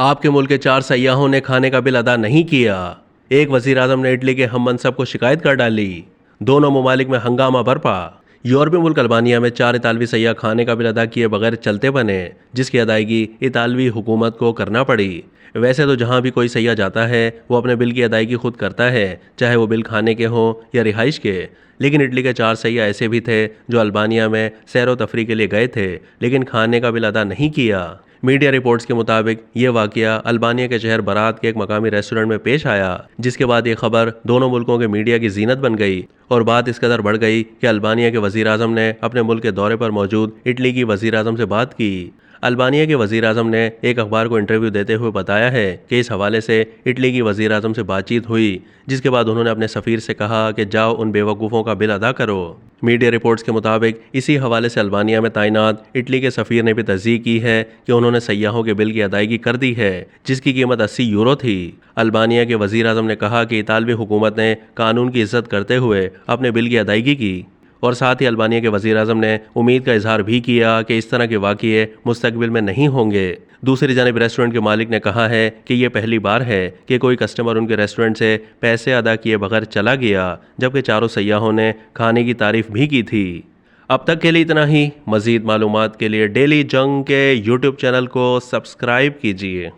आपके मुल्क के 4 सयाहों ने खाने का बिल अदा नहीं किया। एक वजीर आजम ने इटली के हम मनसब को शिकायत कर डाली। दोनों ममालिक में हंगामा बरपा। यूरोपीय मुल्क अल्बानिया में 4 इतालवी सयाह खाने का बिल अदा किए बगैर चलते बने, जिसकी अदायगी इतालवी हुकूमत को करना पड़ी। वैसे तो जहाँ भी कोई सयाह जाता है वो अपने बिल की अदायगी खुद करता है, चाहे वो बिल खाने के हों या रिहाइश के। लेकिन इटली के 4 सयाह ऐसे भी थे जो अल्बानिया में सैर व तफरी के लिए गए थे, लेकिन खाने का बिल अदा नहीं किया। मीडिया रिपोर्ट्स के मुताबिक ये वाकया अल्बानिया के शहर बरात के एक मकामी रेस्टोरेंट में पेश आया, जिसके बाद ये खबर दोनों मुल्कों के मीडिया की जीनत बन गई और बात इस कदर बढ़ गई कि अल्बानिया के वजीर आजम ने अपने मुल्क के दौरे पर मौजूद इटली की वजीर आजम से बात की। अल्बानिया के वजीर आजम ने एक अखबार को इंटरव्यू देते हुए बताया है कि इस हवाले से इटली की वजीर आजम से बातचीत हुई, जिसके बाद उन्होंने अपने सफ़ीर से कहा कि जाओ उन बेवकूफ़ों का बिल अदा करो। मीडिया रिपोर्ट्स के मुताबिक इसी हवाले से अल्बानिया में तैनात इटली के सफ़ीर ने भी तस्दीक की है कि उन्होंने सयाहों के बिल की अदायगी कर दी है, जिसकी कीमत 80 यूरो थी। अल्बानिया के वजीर आजम ने कहा कि इतालवी हुकूमत ने कानून की इज्जत करते हुए अपने बिल की अदायगी की और साथ ही अल्बानिया के वजीर आजम ने उम्मीद का इजहार भी किया कि इस तरह के वाक़ये मुस्तकबिल में नहीं होंगे। दूसरी जानब रेस्टोरेंट के मालिक ने कहा है कि यह पहली बार है कि कोई कस्टमर उनके रेस्टोरेंट से पैसे अदा किए बगैर चला गया, जबकि चारों सयाहों ने खाने की तारीफ भी की थी। अब तक के लिए इतना ही। मज़ीद मालूमात के लिए डेली जंग के यूट्यूब चैनल को सब्सक्राइब कीजिए।